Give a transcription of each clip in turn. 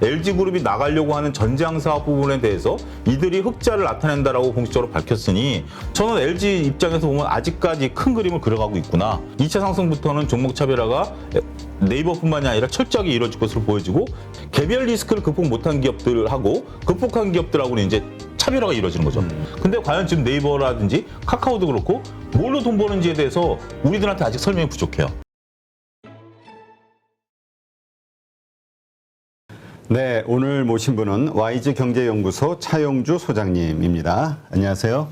LG그룹이 나가려고 하는 전장 사업 부분에 대해서 이들이 흑자를 나타낸다라고 공식적으로 밝혔으니 저는 LG 입장에서 보면 아직까지 큰 그림을 그려가고 있구나. 2차 상승부터는 종목 차별화가 네이버뿐만이 아니라 철저하게 이루어질 것으로 보여지고 개별 리스크를 극복 못한 기업들하고 극복한 기업들하고는 이제 차별화가 이루어지는 거죠. 근데 과연 지금 네이버라든지 카카오도 그렇고 뭘로 돈 버는지에 대해서 우리들한테 아직 설명이 부족해요. 네, 오늘 모신 분은 YG경제연구소 차용주 소장님입니다. 안녕하세요.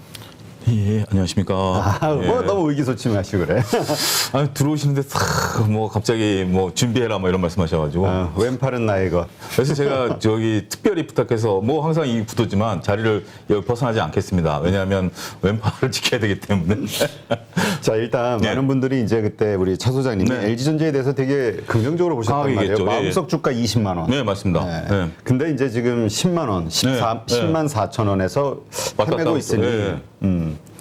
예, 안녕하십니까. 뭐 너무 의기소침하시고 그래. 아니, 들어오시는데 뭐 갑자기 뭐 준비해라 뭐 이런 말씀하셔가지고. 왼팔은 나의 것. 그래서 제가 저기 특별히 부탁해서 뭐 항상 이 구도지만 자리를 여기 벗어나지 않겠습니다. 왜냐하면 왼팔을 지켜야 되기 때문에. 자, 일단 네. 많은 분들이 이제 그때 우리 차 소장님이 네. LG전자에 대해서 되게 긍정적으로 보셨단 말이에요. 강하게 마음속 주가 20만 원. 네, 맞습니다. 네. 네. 근데 이제 지금 10만 원, 10만 4천 원에서 왔다 헤매고 갔다 있으니 네.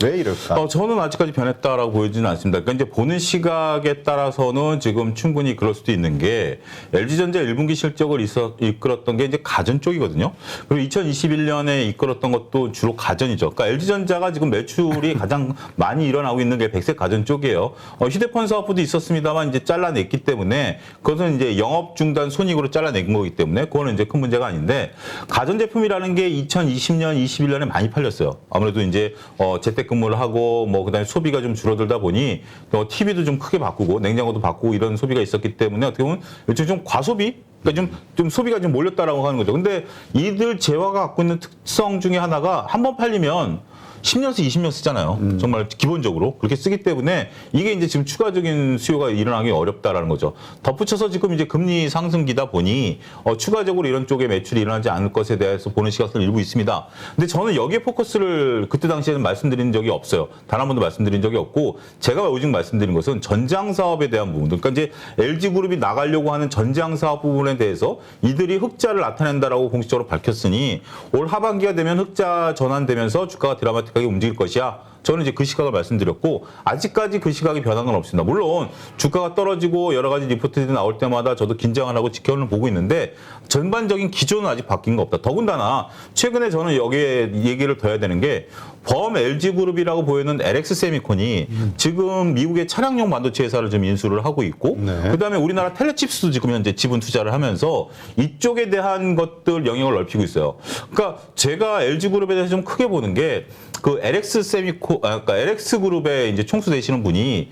왜 이럴까? 저는 아직까지 변했다라고 보이지는 않습니다. 그러니까 이제 보는 시각에 따라서는 지금 충분히 그럴 수도 있는 게 LG전자 1분기 실적을 이끌었던 게 이제 가전 쪽이거든요. 그리고 2021년에 이끌었던 것도 주로 가전이죠. 그러니까 LG전자가 지금 매출이 가장 많이 일어나고 있는 게 백색 가전 쪽이에요. 휴대폰 사업부도 있었습니다만 이제 잘라냈기 때문에 그것은 이제 영업 중단 손익으로 잘라낸 거기 때문에 그거는 이제 큰 문제가 아닌데 가전 제품이라는 게 2020년, 21년에 많이 팔렸어요. 아무래도 이제 재택근무를 하고 뭐 그다음에 소비가 좀 줄어들다 보니 TV도 좀 크게 바꾸고 냉장고도 바꾸고 이런 소비가 있었기 때문에 어떻게 보면 일종의 좀 과소비, 그러니까 좀 소비가 좀 몰렸다라고 하는 거죠. 근데 이들 재화가 갖고 있는 특성 중에 하나가 한번 팔리면 10년에서 20년 쓰잖아요. 정말 기본적으로 그렇게 쓰기 때문에 이게 이제 지금 추가적인 수요가 일어나기 어렵다라는 거죠. 덧붙여서 지금 이제 금리 상승기다 보니 추가적으로 이런 쪽에 매출이 일어나지 않을 것에 대해서 보는 시각은 일부 있습니다. 근데 저는 여기에 포커스를 그때 당시에는 말씀드린 적이 없어요. 단 한 번도 말씀드린 적이 없고 제가 오직 말씀드린 것은 전장 사업에 대한 부분들. 그러니까 이제 LG그룹이 나가려고 하는 전장 사업 부분에 대해서 이들이 흑자를 나타낸다라고 공식적으로 밝혔으니 올 하반기가 되면 흑자 전환되면서 주가가 드라마틱하게 움직일 것이야. 저는 이제 그 시각을 말씀드렸고 아직까지 그 시각이 변한 건 없습니다. 물론 주가가 떨어지고 여러 가지 리포트들이 나올 때마다 저도 긴장을 하고 지켜는 보고 있는데 전반적인 기조는 아직 바뀐 거 없다. 더군다나 최근에 저는 여기에 얘기를 더 해야 되는 게 범 LG그룹이라고 보이는 LX 세미콘이 지금 미국의 차량용 반도체 회사를 좀 인수를 하고 있고 네. 그다음에 우리나라 텔레칩스도 지금 현재 지분 투자를 하면서 이쪽에 대한 것들 영역을 넓히고 있어요. 그러니까 제가 LG그룹에 대해서 좀 크게 보는 게 그 LX 세미콘, 그러니까 LX 그룹에 이제 총수 되시는 분이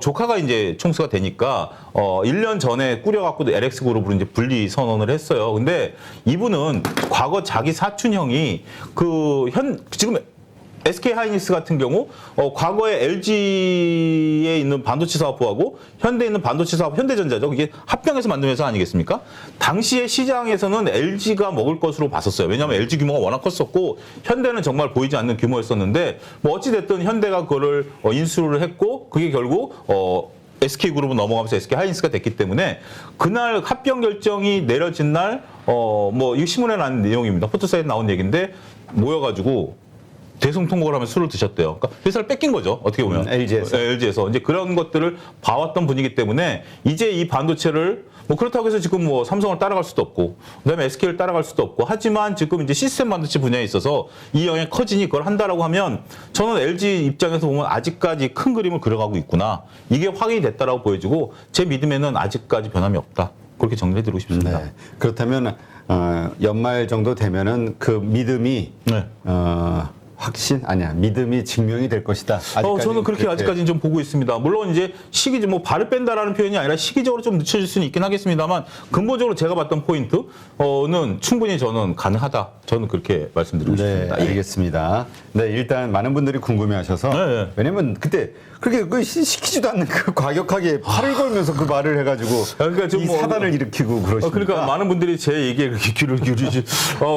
조카가 이제 총수가 되니까 1년 전에 꾸려갖고 LX 그룹으로 이제 분리 선언을 했어요. 근데 이분은 과거 자기 사촌 형이 지금 SK 하이닉스 같은 경우 과거에 LG에 있는 반도체 사업부하고 현대에 있는 반도체 사업 현대전자죠. 이게 합병해서 만든 회사 아니겠습니까? 당시에 시장에서는 LG가 먹을 것으로 봤었어요. 왜냐하면 LG 규모가 워낙 컸었고 현대는 정말 보이지 않는 규모였었는데 뭐 어찌 됐든 현대가 그거를 인수를 했고 그게 결국 SK그룹은 넘어가면서 SK 하이닉스가 됐기 때문에 그날 합병 결정이 내려진 날 뭐 이거 신문에 난 내용입니다. 포토사이트에 나온 얘기인데 모여가지고 대성통곡을 하면 술을 드셨대요. 그러니까 회사를 뺏긴 거죠. 어떻게 보면. LG에서. 네, LG에서. 이제 그런 것들을 봐왔던 분이기 때문에 이제 이 반도체를 뭐 그렇다고 해서 지금 뭐 삼성을 따라갈 수도 없고 그다음에 SK를 따라갈 수도 없고 하지만 지금 이제 시스템 반도체 분야에 있어서 이 영역이 커지니 그걸 한다라고 하면 저는 LG 입장에서 보면 아직까지 큰 그림을 그려가고 있구나. 이게 확인이 됐다라고 보여지고 제 믿음에는 아직까지 변함이 없다. 그렇게 정리해드리고 싶습니다. 네. 그렇다면 연말 정도 되면은 그 믿음이 네. 믿음이 증명이 될 것이다. 저는 그렇게 아직까지는 좀 보고 있습니다. 물론 이제 시기, 뭐 발을 뺀다라는 표현이 아니라 시기적으로 좀 늦춰질 수는 있긴 하겠습니다만 근본적으로 제가 봤던 포인트는 충분히 저는 가능하다. 저는 그렇게 말씀드리고 싶습니다. 네, 알겠습니다. 네, 일단 많은 분들이 궁금해하셔서 네. 왜냐면 그때 그렇게 시키지도 않는 그 과격하게 팔을 걸면서 그 말을 해가지고 그러니까 좀 이 사단을 일으키고 그러시니까. 그러니까 많은 분들이 제 얘기에 그렇게 귀를 기울이지.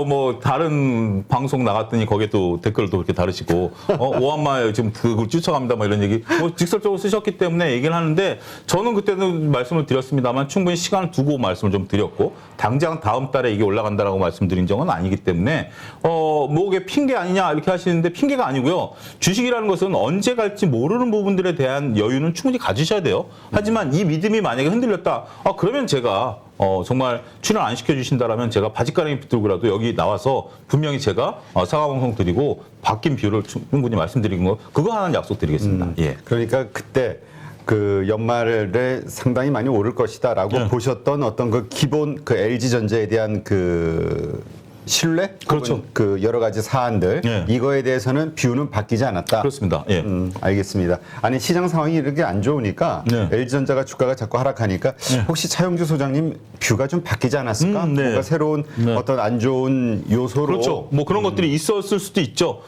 뭐 다른 방송 나갔더니 거기에 또 댓글도 그렇게 다르시고 오한마 지금 그걸 쫓아갑니다. 뭐 이런 얘기 뭐 직설적으로 쓰셨기 때문에 얘기를 하는데 저는 그때는 말씀을 드렸습니다만 충분히 시간을 두고 말씀을 좀 드렸고 당장 다음 달에 이게 올라간다라고 말씀드린 적은 아니기 때문에 뭐 이게 핑계 아니냐 이렇게 하시는데 핑계가 아니고요. 주식이라는 것은 언제 갈지 모르는 부분들에 대한 여유는 충분히 가지셔야 돼요. 하지만 이 믿음이 만약에 흔들렸다. 그러면 제가 정말 출연 안 시켜주신다라면 제가 바지가랑이 붙들고라도 여기 나와서 분명히 제가 사과 방송 드리고 바뀐 비율을 충분히 말씀드리는 거 그거 하나는 약속드리겠습니다. 예. 그러니까 그때 그 연말에 상당히 많이 오를 것이다라고 네. 보셨던 어떤 그 기본 그 LG전자에 대한 그 신뢰, 그렇죠. 혹은 그 여러 가지 사안들 네. 이거에 대해서는 뷰는 바뀌지 않았다. 그렇습니다. 예. 알겠습니다. 아니 시장 상황이 이렇게 안 좋으니까 네. LG전자가 주가가 자꾸 하락하니까 혹시 차용주 소장님 뷰가 좀 바뀌지 않았을까? 네. 뭔가 새로운 네. 어떤 안 좋은 요소로 그렇죠. 뭐 그런 것들이 있었을 수도 있죠.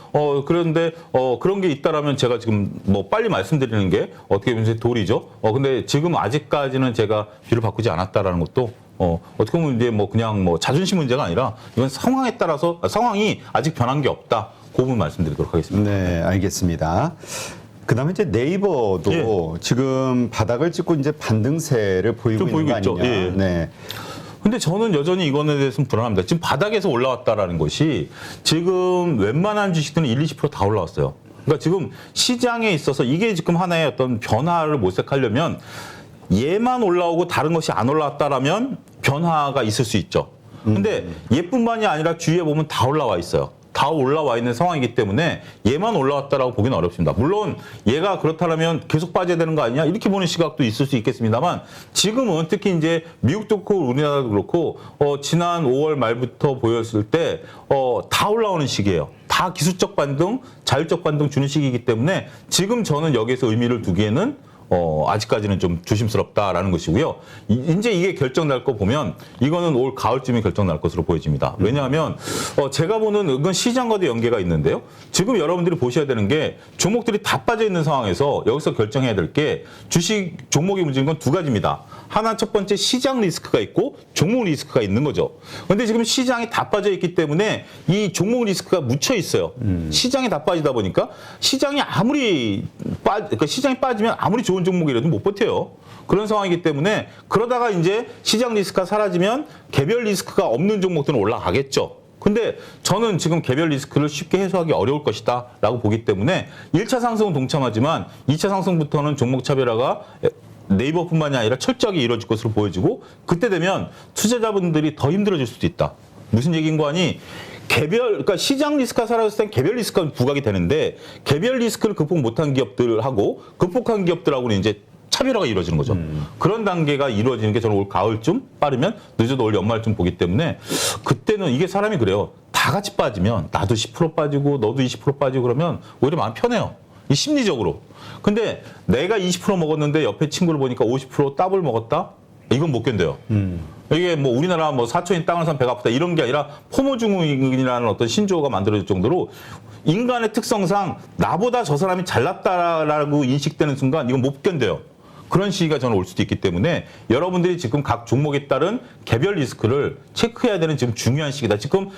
그런데 그런 게 있다라면 제가 지금 뭐 빨리 말씀드리는 게 어떻게 보면 제 도리죠. 근데 지금 아직까지는 제가 뷰를 바꾸지 않았다라는 것도 어떻게 보면 이제 뭐 그냥 뭐 자존심 문제가 아니라 이건 상황에 따라서 상황이 아직 변한 게 없다. 그 부분 말씀드리도록 하겠습니다. 네, 알겠습니다. 그다음에 이제 네이버도 지금 바닥을 찍고 이제 반등세를 보이고 좀 있는 거 보이고 있죠. 아니냐. 예. 네. 근데 저는 여전히 이거에 대해서는 불안합니다. 지금 바닥에서 올라왔다라는 것이 지금 웬만한 주식들은 1, 20%다 올라왔어요. 그러니까 지금 시장에 있어서 이게 지금 하나의 어떤 변화를 모색하려면 얘만 올라오고 다른 것이 안 올라왔다라면 변화가 있을 수 있죠. 근데 얘뿐만이 아니라 주위에 보면 다 올라와 있어요. 다 올라와 있는 상황이기 때문에 얘만 올라왔다라고 보기는 어렵습니다. 물론 얘가 그렇다면 계속 빠져야 되는 거 아니냐 이렇게 보는 시각도 있을 수 있겠습니다만 지금은 특히 이제 미국도 그렇고 우리나라도 그렇고 지난 5월 말부터 보였을 때 다 올라오는 시기예요. 다 기술적 반등, 자율적 반등 주는 시기이기 때문에 지금 저는 여기에서 의미를 두기에는 아직까지는 좀 조심스럽다라는 것이고요. 이제 이게 결정날 거 보면 이거는 올 가을쯤에 결정날 것으로 보여집니다. 왜냐하면 제가 보는 이건 시장과도 연계가 있는데요. 지금 여러분들이 보셔야 되는 게 종목들이 다 빠져 있는 상황에서 여기서 결정해야 될 게 주식 종목이 문제인 건 두 가지입니다. 하나 첫 번째 시장 리스크가 있고 종목 리스크가 있는 거죠. 그런데 지금 시장이 다 빠져 있기 때문에 이 종목 리스크가 묻혀 있어요. 시장이 다 빠지다 보니까 시장이 아무리 그러니까 시장이 빠지면 아무리 좋은 종목이라도 못 버텨요. 그런 상황이기 때문에 그러다가 이제 시장 리스크가 사라지면 개별 리스크가 없는 종목들은 올라가겠죠. 근데 저는 지금 개별 리스크를 쉽게 해소하기 어려울 것이다 라고 보기 때문에 1차 상승은 동참하지만 2차 상승부터는 종목 차별화가 네이버뿐만이 아니라 철저하게 이루어질 것으로 보여지고 그때 되면 투자자분들이 더 힘들어질 수도 있다. 무슨 얘기인 거 아니? 그러니까 시장 리스크가 사라졌을 땐 개별 리스크가 부각이 되는데 개별 리스크를 극복 못한 기업들하고 극복한 기업들하고는 이제 차별화가 이루어지는 거죠. 그런 단계가 이루어지는 게 저는 올 가을쯤 빠르면 늦어도 올 연말쯤 보기 때문에 그때는 이게 사람이 그래요. 다 같이 빠지면 나도 10% 빠지고 너도 20% 빠지고 그러면 오히려 마음 편해요. 이 심리적으로. 근데 내가 20% 먹었는데 옆에 친구를 보니까 50% 더블 먹었다? 이건 못 견뎌요. 이게 뭐 우리나라 뭐 사촌인 땅을 산 배가 아프다 이런 게 아니라 포모증후군이라는 어떤 신조어가 만들어질 정도로 인간의 특성상 나보다 저 사람이 잘났다라고 인식되는 순간 이건 못 견뎌요. 그런 시기가 저는 올 수도 있기 때문에 여러분들이 지금 각 종목에 따른 개별 리스크를 체크해야 되는 지금 중요한 시기다. 지금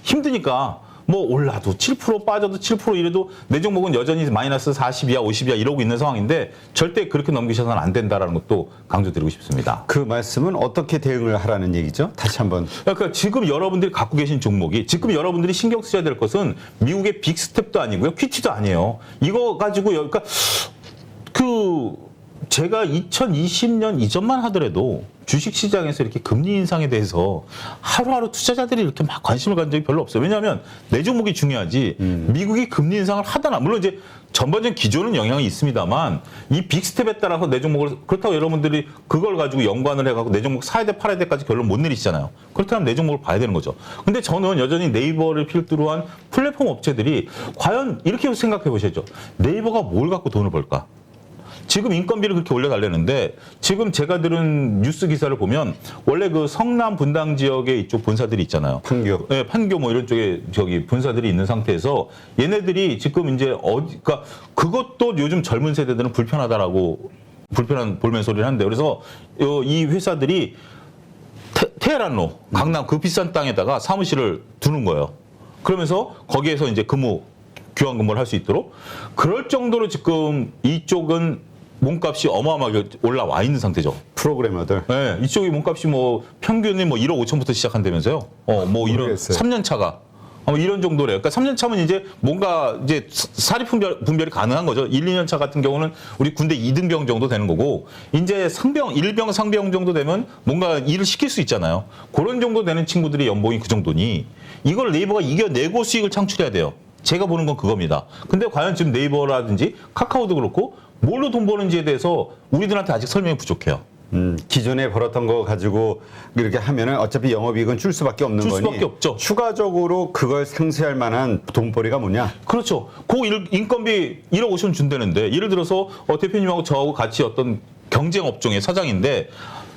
힘드니까 뭐 올라도 7% 빠져도 7% 이래도 내 종목은 여전히 마이너스 40이야 50이야 이러고 있는 상황인데 절대 그렇게 넘기셔서는 안 된다라는 것도 강조드리고 싶습니다. 그 말씀은 어떻게 대응을 하라는 얘기죠? 다시 한번. 그러니까 지금 여러분들이 갖고 계신 종목이 지금 여러분들이 신경 쓰셔야 될 것은 미국의 빅스텝도 아니고요. 퀴티도 아니에요. 이거 가지고 그러니까 제가 2020년 이전만 하더라도 주식시장에서 이렇게 금리 인상에 대해서 하루하루 투자자들이 이렇게 막 관심을 가진 적이 별로 없어요. 왜냐하면 내 종목이 중요하지 미국이 금리 인상을 하다나 물론 이제 전반적인 기조는 영향이 있습니다만 이 빅스텝에 따라서 내 종목을 그렇다고 여러분들이 그걸 가지고 연관을 해갖고 내 종목 사야 돼 팔아야 돼까지 결론 못 내리시잖아요. 그렇다면 내 종목을 봐야 되는 거죠. 근데 저는 여전히 네이버를 필두로 한 플랫폼 업체들이 과연 이렇게 생각해 보셔야죠. 네이버가 뭘 갖고 돈을 벌까? 지금 인건비를 그렇게 올려달라는데 지금 제가 들은 뉴스 기사를 보면 원래 그 성남 분당 지역에 이쪽 본사들이 있잖아요. 판교. 네, 판교 뭐 이런 쪽에 저기 본사들이 있는 상태에서 얘네들이 지금 이제 그러니까 그것도 요즘 젊은 세대들은 불편한 볼멘 소리를 하는데 그래서 이 회사들이 테헤란로 강남 그 비싼 땅에다가 사무실을 두는 거예요. 그러면서 거기에서 이제 교환 근무를 할 수 있도록 그럴 정도로 지금 이쪽은 몸값이 어마어마하게 올라와 있는 상태죠. 프로그래머들. 네, 이쪽이 몸값이 뭐 평균이 뭐 1억 5천부터 시작한다면서요. 뭐 이런 모르겠어요. 3년 차가 아마 이런 정도래요. 그러니까 3년 차면 이제 뭔가 이제 사립 분별이 가능한 거죠. 1, 2년 차 같은 경우는 우리 군대 2등병 정도 되는 거고, 이제 상병, 1병, 상병 정도 되면 뭔가 일을 시킬 수 있잖아요. 그런 정도 되는 친구들이 연봉이 그 정도니 이걸 네이버가 이겨내고 수익을 창출해야 돼요. 제가 보는 건 그겁니다. 근데 과연 지금 네이버라든지 카카오도 그렇고 뭘로 돈 버는지에 대해서 우리들한테 아직 설명이 부족해요. 기존에 벌었던 거 가지고 이렇게 하면은 어차피 영업이익은 줄 수밖에 없는 줄 거니. 수밖에 없죠. 추가적으로 그걸 상쇄할 만한 돈벌이가 뭐냐? 그렇죠. 그 인건비 1억 5천 준다는데, 예를 들어서 대표님하고 저하고 같이 어떤 경쟁 업종의 사장인데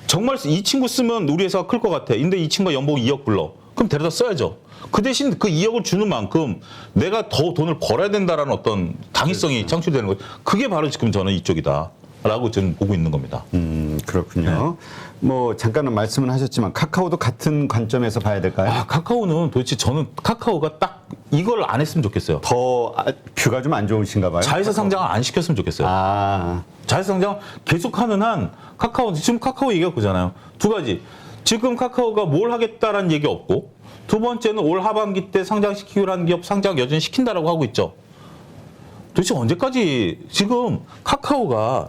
정말 이 친구 쓰면 우리 회사가 클 것 같아. 근데 이 친구가 연봉 2억 불러. 그럼 데려다 써야죠. 그 대신 그 2억을 주는 만큼 내가 더 돈을 벌어야 된다라는 어떤 당위성이 그렇죠. 창출되는 거죠. 그게 바로 지금 저는 이쪽이다. 라고 지금 보고 있는 겁니다. 그렇군요. 뭐 잠깐은 말씀은 하셨지만 카카오도 같은 관점에서 봐야 될까요? 아, 카카오는 도대체 저는 카카오가 딱 이걸 안 했으면 좋겠어요. 더 뷰가 좀 안 좋으신가 봐요. 자회사 상장을 안 시켰으면 좋겠어요. 아, 자회사 상장 계속하는 한 카카오, 지금 카카오 얘기가 그잖아요. 두 가지. 지금 카카오가 뭘 하겠다라는 얘기 없고, 두 번째는 올 하반기 때 상장시키기로 한 기업 상장 여전히 시킨다라고 하고 있죠. 도대체 언제까지 지금 카카오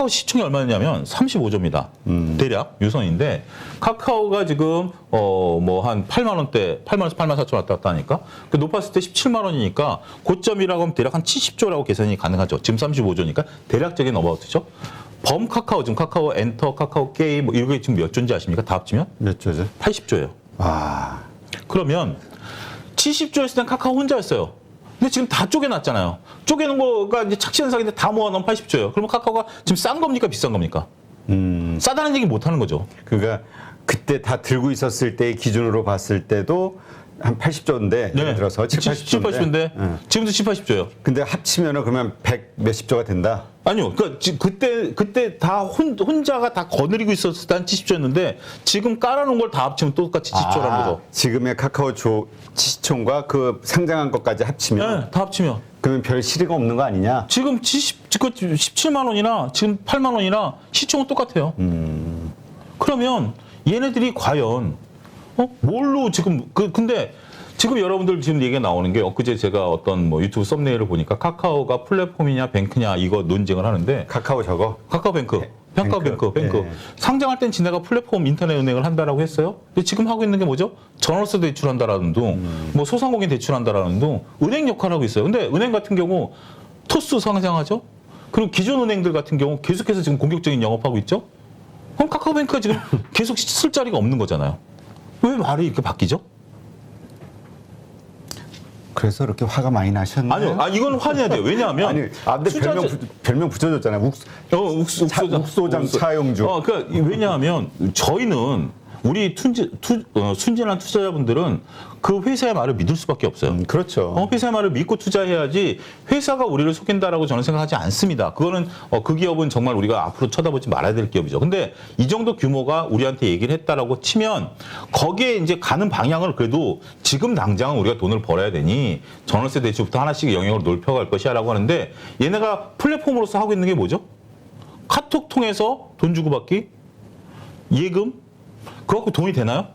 시총이 얼마냐면 35조입니다. 대략 유선인데, 카카오가 지금 뭐 한 8만 원대, 8만에서 8만 4천 왔다 갔다 하니까 그 높았을 때 17만 원이니까 고점이라고 하면 대략 한 70조라고 계산이 가능하죠. 지금 35조니까 대략적인 어바웃이죠. 범 카카오, 지금 카카오 엔터, 카카오 게임 뭐 이게 지금 몇 조인지 아십니까? 다 합치면 몇 조죠? 80조예요. 아, 그러면 70조였을 땐 카카오 혼자였어요. 근데 지금 다 쪼개놨잖아요. 쪼개는 거가 이제 착시현상인데 다 모아놓으면 80조예요. 그러면 카카오가 지금 싼 겁니까? 비싼 겁니까? 싸다는 얘기 못 하는 거죠. 그러니까 그때 다 들고 있었을 때 기준으로 봤을 때도 한 80조인데 예를 들어서 7, 80조인데 80조인데 지금도 7, 80조예요. 근데 합치면은 그러면 100 몇십 조가 된다. 아니요. 그러니까 그때 다 혼자가 다 거느리고 있었을 때 한 70조였는데 지금 깔아놓은 걸 다 합치면 똑같이 70조라는 거죠. 지금의 카카오 시총과 그 상장한 것까지 합치면 네, 다 합치면. 그러면 별 실의가 없는 거 아니냐? 지금 17만 원이나 지금 8만 원이나 시총은 똑같아요. 그러면 얘네들이 과연 뭘로 지금 근데 지금 여러분들 지금 얘기가 나오는 게, 엊그제 제가 어떤 뭐 유튜브 썸네일을 보니까 카카오가 플랫폼이냐 뱅크냐 이거 논쟁을 하는데, 카카오 저거 카카오뱅크. 카카오뱅크. 예. 상장할 땐 지네가 플랫폼 인터넷 은행을 한다라고 했어요. 근데 지금 하고 있는 게 뭐죠? 전월세 대출한다라는 둥, 뭐 소상공인 대출한다라는 둥, 은행 역할을 하고 있어요. 근데 은행 같은 경우 토스 상장하죠. 그리고 기존 은행들 같은 경우 계속해서 지금 공격적인 영업하고 있죠. 그럼 카카오뱅크가 지금 계속 쓸 자리가 없는 거잖아요. 왜 말이 이렇게 바뀌죠? 그래서 이렇게 화가 많이 나셨나요? 아니요. 이건 화내야 돼요. 왜냐하면 아니, 근데 별명 붙여줬잖아요. 욱소장 차용주. 그러니까 왜냐하면 저희는 우리 순진한 투자자분들은 그 회사의 말을 믿을 수밖에 없어요. 그렇죠. 회사의 말을 믿고 투자해야지 회사가 우리를 속인다라고 저는 생각하지 않습니다. 그거는 그 기업은 정말 우리가 앞으로 쳐다보지 말아야 될 기업이죠. 근데 이 정도 규모가 우리한테 얘기를 했다라고 치면 거기에 이제 가는 방향을 그래도 지금 당장은 우리가 돈을 벌어야 되니 전월세 대출부터 하나씩 영역으로 넓혀갈 것이야라고 하는데, 얘네가 플랫폼으로서 하고 있는 게 뭐죠? 카톡 통해서 돈 주고받기, 예금, 그거 갖고 돈이 되나요?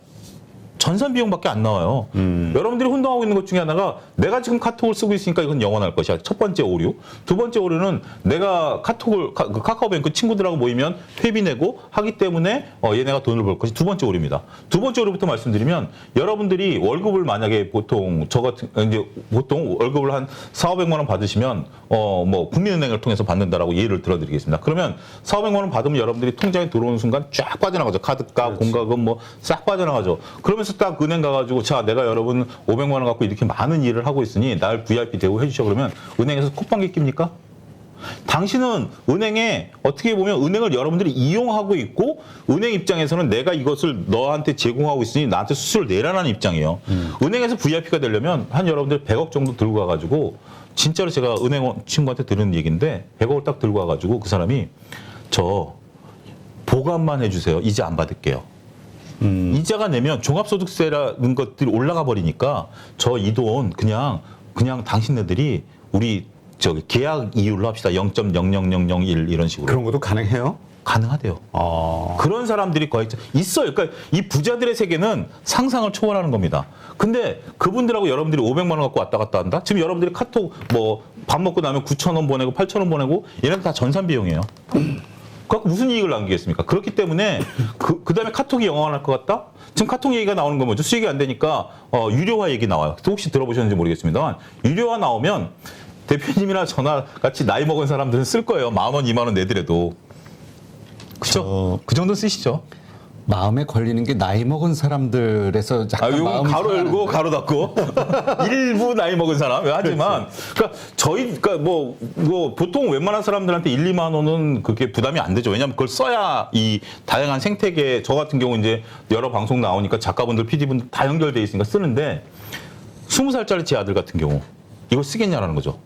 전산 비용밖에 안 나와요. 여러분들이 혼동하고 있는 것 중에 하나가, 내가 지금 카톡을 쓰고 있으니까 이건 영원할 것이야. 첫 번째 오류. 두 번째 오류는 내가 카카오뱅크 친구들하고 모이면 회비 내고 하기 때문에 얘네가 돈을 벌 것이 두 번째 오류입니다. 두 번째 오류부터 말씀드리면, 여러분들이 월급을 만약에 보통 보통 월급을 한 4,500만 원 받으시면 뭐 국민은행을 통해서 받는다라고 예를 들어드리겠습니다. 그러면 4,500만 원 받으면 여러분들이 통장에 들어오는 순간 쫙 빠져나가죠. 카드값, 공과금 뭐 싹 빠져나가죠. 그러면서 딱 은행 가가지고, 자, 내가 여러분 500만 원 갖고 이렇게 많은 일을 하고 있으니 날 VIP 대우 해주셔. 그러면 은행에서 콧방귀 낍니까? 당신은 은행에 어떻게 보면 은행을 여러분들이 이용하고 있고, 은행 입장에서는 내가 이것을 너한테 제공하고 있으니 나한테 수수료를 내라는 입장이에요. 은행에서 VIP가 되려면 한 여러분들 100억 정도 들고 가가지고, 진짜로 제가 은행 친구한테 들은 얘기인데 100억을 딱 들고 와가지고 그 사람이, 저 보관만 해주세요. 이자 안 받을게요. 이자가 내면 종합소득세라는 것들이 올라가 버리니까 저 이 돈 그냥 당신네들이 우리 계약 이율로 합시다. 0.00001 이런 식으로. 그런 것도 가능해요? 가능하대요. 그런 사람들이 거의 있어요. 그러니까 이 부자들의 세계는 상상을 초월하는 겁니다. 근데 그분들하고 여러분들이 500만 원 갖고 왔다 갔다 한다? 지금 여러분들이 카톡 뭐 밥 먹고 나면 9,000원 보내고 8,000원 보내고 얘네들 다 전산 비용이에요. 그래서 무슨 이익을 남기겠습니까? 그렇기 때문에 그다음에 카톡이 영원할 것 같다? 지금 카톡 얘기가 나오는 건 뭐죠? 수익이 안 되니까 유료화 얘기 나와요. 혹시 들어보셨는지 모르겠습니다만 유료화 나오면 대표님이나 저나 같이 나이 먹은 사람들은 쓸 거예요. 10,000원, 20,000원 내더라도. 그죠? 그 정도 쓰시죠? 마음에 걸리는 게 나이 먹은 사람들에서 약간 이거 마음이 가로 열고 상하는데. 가로 닫고 일부 나이 먹은 사람 하지만 그러니까 뭐 보통 웬만한 사람들한테 1, 2만 원은 그게 부담이 안 되죠. 왜냐하면 그걸 써야 이 다양한 생태계 저 같은 경우 이제 여러 방송 나오니까 작가분들, PD분들 다 연결돼 있으니까 쓰는데 20살짜리 제 아들 같은 경우 이걸 쓰겠냐라는 거죠.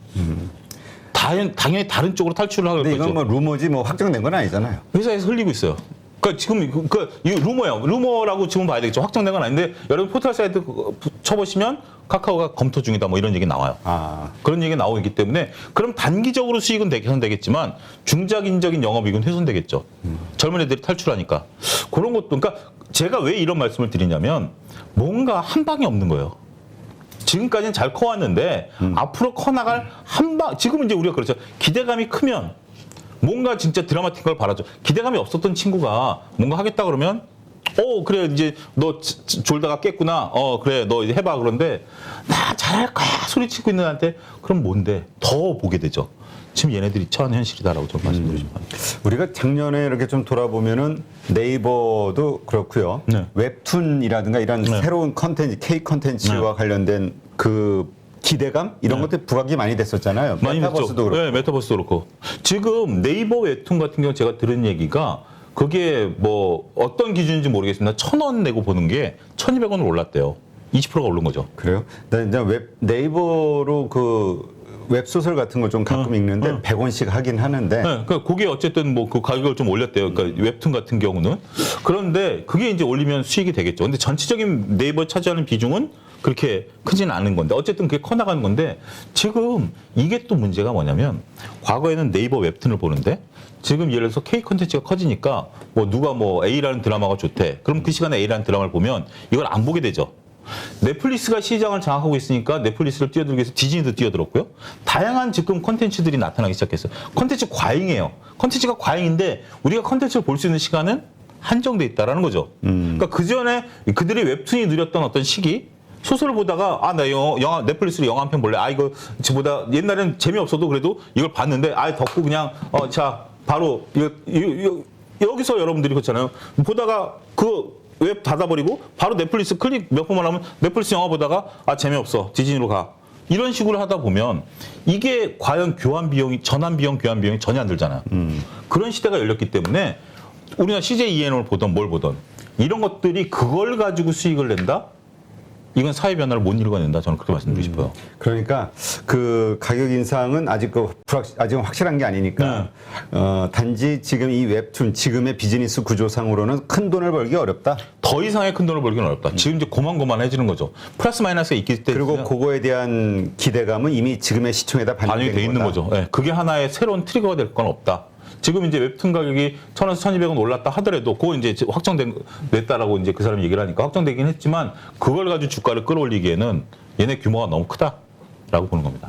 당연히 다른 쪽으로 탈출을 하고 근데 있죠. 이건 뭐 루머지 뭐 확정된 건 아니잖아요. 회사에서 흘리고 있어요. 그러니까 지금 이거 루머예요. 루머라고 지금 봐야 되겠죠. 확정된 건 아닌데 여러분 포털 사이트 쳐보시면 카카오가 검토 중이다 뭐 이런 얘기 나와요. 그런 얘기 나오기 때문에 그럼 단기적으로 수익은 개선되겠지만 중장기적인 영업이익은 훼손되겠죠. 젊은 애들이 탈출하니까 그런 것도 그러니까 제가 왜 이런 말씀을 드리냐면 뭔가 한 방이 없는 거예요. 지금까지는 잘 커왔는데 앞으로 커나갈 한 방 지금은 이제 우리가 그렇죠. 기대감이 크면 뭔가 진짜 드라마틱한 걸 바라죠. 기대감이 없었던 친구가 뭔가 하겠다 그러면 그래 이제 너 졸다가 깼구나. 그래 너 이제 해봐. 그런데 나 잘할 거야 소리치고 있는 애한테 그럼 뭔데 더 보게 되죠. 지금 얘네들이 처한 현실이다라고 좀 말씀드리고 싶어요. 우리가 작년에 이렇게 좀 돌아보면은 네이버도 그렇고요. 네. 웹툰이라든가 이런 네. 새로운 컨텐츠, K 컨텐츠와 관련된 그 기대감 이런 것들 부각이 많이 됐었잖아요. 많이 메타버스도 됐죠. 그렇고. 네, 메타버스도 그렇고. 지금 네이버 웹툰 같은 경우 제가 들은 얘기가 그게 뭐 어떤 기준인지 모르겠습니다. 1,000원 내고 보는 게 1,200원으로 올랐대요. 20%가 오른 거죠. 그래요? 나 네이버로 그 웹소설 같은 걸 좀 가끔 읽는데 100원씩 하긴 하는데 네, 그러니까 그게 어쨌든 뭐 그 가격을 좀 올렸대요. 그러니까 웹툰 같은 경우는. 그런데 그게 이제 올리면 수익이 되겠죠. 근데 전체적인 네이버 차지하는 비중은 그렇게 크지는 않은 건데 어쨌든 그게 커나가는 건데 지금 이게 또 문제가 뭐냐면 과거에는 네이버 웹툰을 보는데 지금 예를 들어서 K 콘텐츠가 커지니까 뭐 누가 뭐 A라는 드라마가 좋대. 그럼 그 시간에 A라는 드라마를 보면 이걸 안 보게 되죠. 넷플릭스가 시장을 장악하고 있으니까 넷플릭스를 뛰어들기 위해서 디즈니도 뛰어들었고요. 다양한 지금 콘텐츠들이 나타나기 시작했어요. 콘텐츠 과잉이에요. 콘텐츠가 과잉인데 우리가 콘텐츠를 볼 수 있는 시간은 한정돼 있다라는 거죠. 그러니까 그 전에 그들이 웹툰이 누렸던 어떤 시기 소설을 보다가 나 영화 넷플릭스로 영화 한 편 볼래. 이거 보다 옛날에는 재미없어도 그래도 이걸 봤는데 덮고 그냥 자 바로 이거 여기서 여러분들이 그렇잖아요. 보다가 그 웹 닫아버리고 바로 넷플릭스 클릭 몇 번만 하면 넷플릭스 영화 보다가 재미없어 디즈니로 가 이런 식으로 하다 보면 이게 과연 교환 비용이 전환 비용 교환 비용이 전혀 안 들잖아요. 그런 시대가 열렸기 때문에 우리가 CJ ENO를 보던 뭘 보던 이런 것들이 그걸 가지고 수익을 낸다? 이건 사회 변화를 못 읽어낸다. 저는 그렇게 말씀드리고 싶어요. 그러니까 그 가격 인상은 아직은 확실한 게 아니니까 단지 지금 이 웹툰 지금의 비즈니스 구조상으로는 큰 돈을 벌기 어렵다. 더 이상의 큰 돈을 벌기는 어렵다. 지금 이제 고만고만해지는 거죠. 플러스 마이너스가 있기 때문에 그리고 그거에 대한 기대감은 이미 지금의 시총에다 반영이 돼 있는 거죠. 네, 그게 하나의 새로운 트리거가 될 건 없다. 지금 이제 웹툰 가격이 1,000원에서 1,200원 올랐다 하더라도 그거 이제 확정됐다라고 이제 그 사람이 얘기를 하니까 확정되긴 했지만 그걸 가지고 주가를 끌어올리기에는 얘네 규모가 너무 크다라고 보는 겁니다.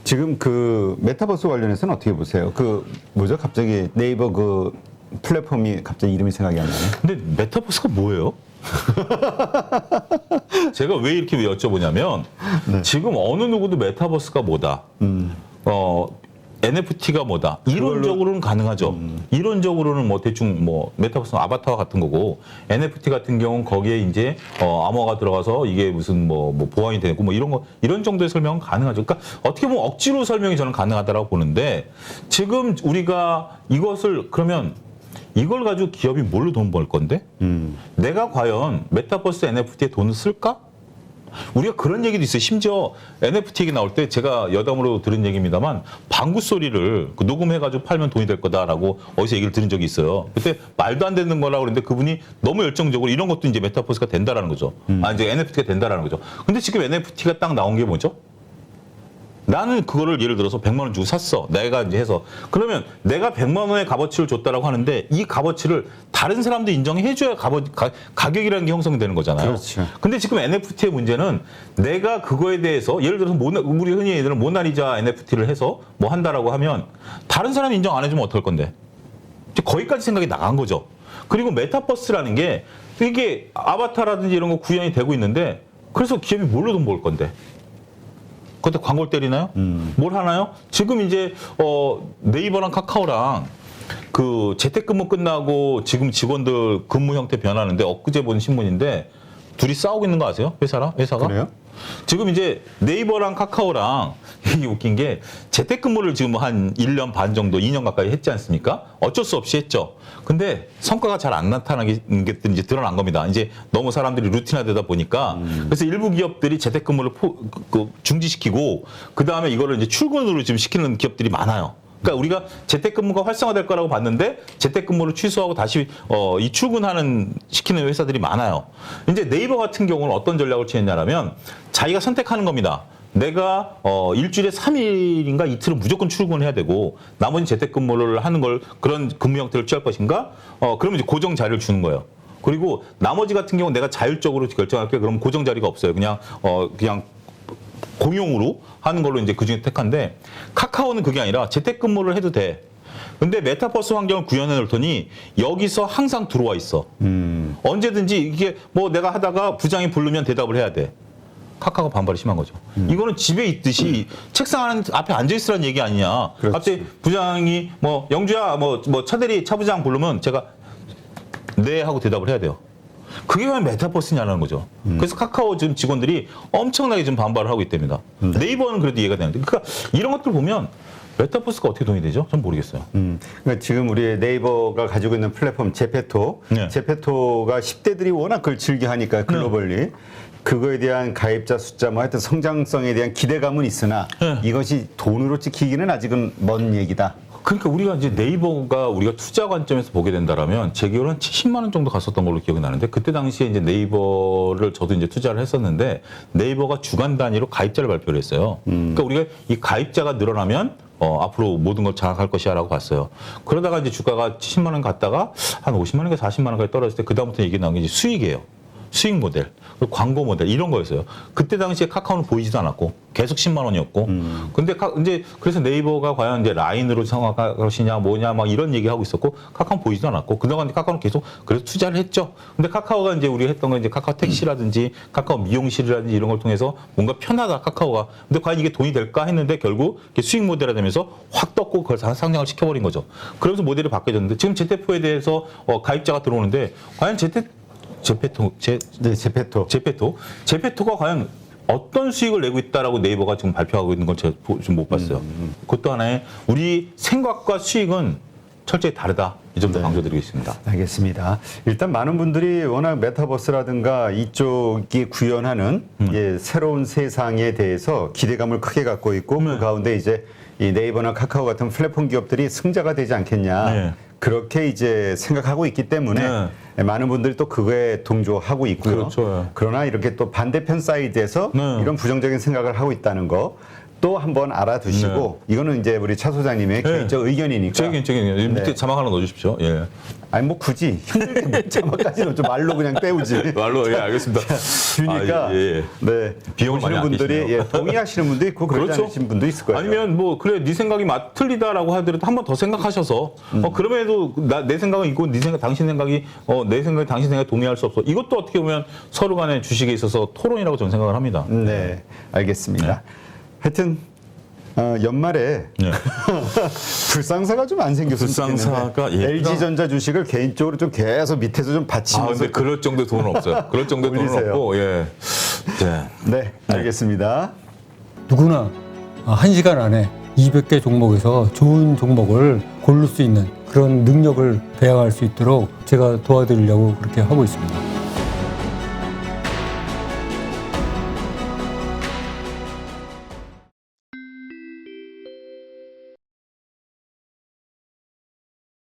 지금 그 메타버스 관련해서는 어떻게 보세요? 그 뭐죠? 갑자기 네이버 그 플랫폼이 갑자기 이름이 생각이 안 나네. 근데 메타버스가 뭐예요? 제가 왜 이렇게 여쭤보냐면 지금 어느 누구도 메타버스가 뭐다. NFT가 뭐다. 이론적으로는 가능하죠. 이론적으로는 뭐 대충 뭐 메타버스는 아바타와 같은 거고 NFT 같은 경우는 거기에 이제 암호가 들어가서 이게 무슨 뭐 보안이 되고 뭐 이런 정도의 설명은 가능하죠. 그러니까 어떻게 보면 억지로 설명이 저는 가능하다라고 보는데 지금 우리가 이것을 그러면 이걸 가지고 기업이 뭘로 돈 벌 건데? 내가 과연 메타버스 NFT에 돈을 쓸까? 우리가 그런 얘기도 있어요. 심지어 NFT 얘기 나올 때 제가 여담으로 들은 얘기입니다만 방구 소리를 녹음해가지고 팔면 돈이 될 거다라고 어디서 얘기를 들은 적이 있어요. 그때 말도 안 되는 거라고 그랬는데 그분이 너무 열정적으로 이런 것도 이제 메타버스가 된다라는 거죠. 이제 NFT가 된다라는 거죠. 근데 지금 NFT가 딱 나온 게 뭐죠? 나는 그거를 예를 들어서 100만 원 주고 샀어. 내가 이제 해서. 그러면 내가 100만 원의 값어치를 줬다라고 하는데 이 값어치를 다른 사람도 인정해줘야 가격이라는 게 형성이 되는 거잖아요. 그렇죠. 근데 지금 NFT의 문제는 내가 그거에 대해서 예를 들어서 우리 흔히 얘기하는 모나리자 NFT를 해서 뭐 한다라고 하면 다른 사람이 인정 안 해주면 어떨 건데? 이제 거기까지 생각이 나간 거죠. 그리고 메타버스라는 게 이게 아바타라든지 이런 거 구현이 되고 있는데 그래서 기업이 뭘로 돈 벌 건데? 그때 광고를 때리나요? 뭘 하나요? 지금 이제 네이버랑 카카오랑 그 재택근무 끝나고 지금 직원들 근무 형태 변하는데 엊그제 본 신문인데 둘이 싸우고 있는 거 아세요? 회사가? 그래요? 지금 이제 네이버랑 카카오랑 이게 웃긴 게 재택근무를 지금 한 1년 반 정도, 2년 가까이 했지 않습니까? 어쩔 수 없이 했죠. 근데 성과가 잘 안 나타나는 게 이제 드러난 겁니다. 이제 너무 사람들이 루틴화되다 보니까 그래서 일부 기업들이 재택근무를 중지시키고 그 다음에 이거를 이제 출근으로 지금 시키는 기업들이 많아요. 그러니까 우리가 재택근무가 활성화될 거라고 봤는데 재택근무를 취소하고 다시 이 출근하는 시키는 회사들이 많아요. 이제 네이버 같은 경우는 어떤 전략을 취했냐면 자기가 선택하는 겁니다. 내가 일주일에 3일인가 이틀은 무조건 출근해야 되고 나머지 재택근무를 하는 걸 그런 근무 형태를 취할 것인가? 그러면 이제 고정 자리를 주는 거예요. 그리고 나머지 같은 경우는 내가 자율적으로 결정할게. 그럼 고정 자리가 없어요. 그냥 공용으로 하는 걸로 이제 그중에 택한데 카카오는 그게 아니라 재택근무를 해도 돼. 근데 메타버스 환경을 구현해 놓더니 여기서 항상 들어와 있어. 언제든지 이게 뭐 내가 하다가 부장이 부르면 대답을 해야 돼. 카카오가 반발이 심한 거죠. 이거는 집에 있듯이 책상 앞에 앉아 있으라는 얘기 아니냐. 그렇지. 갑자기 부장이 뭐 영주야 뭐 차대리 차부장 부르면 제가 네 하고 대답을 해야 돼요. 그게 왜 메타버스냐는 거죠. 그래서 카카오 지금 직원들이 엄청나게 지금 반발을 하고 있답니다. 네이버는 그래도 이해가 되는데. 그러니까 이런 것들 보면 메타버스가 어떻게 돈이 되죠? 전 모르겠어요. 그러니까 지금 우리 네이버가 가지고 있는 플랫폼 제페토, 네. 제페토가 10대들이 워낙 그걸 즐겨하니까 글로벌리 그거에 대한 가입자 숫자, 뭐 하여튼 성장성에 대한 기대감은 있으나 네. 이것이 돈으로 찍히기는 아직은 먼 얘기다. 그러니까 우리가 이제 네이버가 우리가 투자 관점에서 보게 된다라면 제 기억으로 한 70만 원 정도 갔었던 걸로 기억이 나는데 그때 당시에 이제 네이버를 저도 이제 투자를 했었는데 네이버가 주간 단위로 가입자를 발표를 했어요. 그러니까 우리가 이 가입자가 늘어나면 앞으로 모든 걸 장악할 것이야라고 봤어요. 그러다가 이제 주가가 70만 원 갔다가 한 50만 원인가 40만 원까지 떨어질 때 그다음부터 얘기 나온 게 이제 수익이에요. 수익 모델, 광고 모델 이런 거였어요. 그때 당시에 카카오는 보이지도 않았고 계속 10만 원이었고. 근데 이제 그래서 네이버가 과연 이제 라인으로 성공할 것이냐 뭐냐 막 이런 얘기하고 있었고 카카오는 보이지도 않았고 그동안 카카오는 계속 그래서 투자를 했죠. 근데 카카오가 이제 우리 했던 건 이제 카카오 택시라든지 카카오 미용실이라든지 이런 걸 통해서 뭔가 편하다 카카오가. 근데 과연 이게 돈이 될까 했는데 결국 이게 수익 모델이 되면서 확 떴고 그걸 상장을 시켜버린 거죠. 그러면서 모델이 바뀌어졌는데 지금 제테포에 대해서 가입자가 들어오는데 과연 제페토가 과연 어떤 수익을 내고 있다라고 네이버가 지금 발표하고 있는 건 제가 좀 못 봤어요. 그것도 하나의 우리 생각과 수익은 철저히 다르다. 이 점도 강조드리겠습니다. 알겠습니다. 일단 많은 분들이 워낙 메타버스라든가 이쪽이 구현하는 새로운 세상에 대해서 기대감을 크게 갖고 있고 그 가운데 이제 이 네이버나 카카오 같은 플랫폼 기업들이 승자가 되지 않겠냐. 네. 그렇게 이제 생각하고 있기 때문에 많은 분들이 또 그거에 동조하고 있고요. 그렇죠. 그러나 이렇게 또 반대편 사이드에서 네. 이런 부정적인 생각을 하고 있다는 거 또 한번 알아두시고 이거는 이제 우리 차 소장님의 개인적 의견이니까. 제 개인적인 밑에 자막 하나 넣어주십시오. 예. 아니 뭐 굳이 힘들게 자막까지는 좀 말로 그냥 때우지. 말로 예 알겠습니다. 그러니까 예. 네 비용을 많이 보시는 분들이 아끼시네요. 동의하시는 분도 있고 그렇지 않으신 분도 있을 거예요. 아니면 뭐 그래 네 생각이 틀리다라고 하더라도 한 번 더 생각하셔서 그럼에도 내 생각은 있고 네 생각 당신 생각이 내 생각이 당신 생각에 동의할 수 없어. 이것도 어떻게 보면 서로 간의 주식에 있어서 토론이라고 저는 생각을 합니다. 네, 알겠습니다. 하여튼 연말에 불상사가 좀 안 생겼으면 불상사가, 좋겠는데 예. LG전자 주식을 개인적으로 좀 계속 밑에서 좀 받치면서 근데 그럴 정도의 돈은 없어요. 그럴 정도의 돈은 올리세요. 없고 예. 네, 알겠습니다. 누구나 1시간 안에 200개 종목에서 좋은 종목을 고를 수 있는 그런 능력을 배양할 수 있도록 제가 도와드리려고 그렇게 하고 있습니다.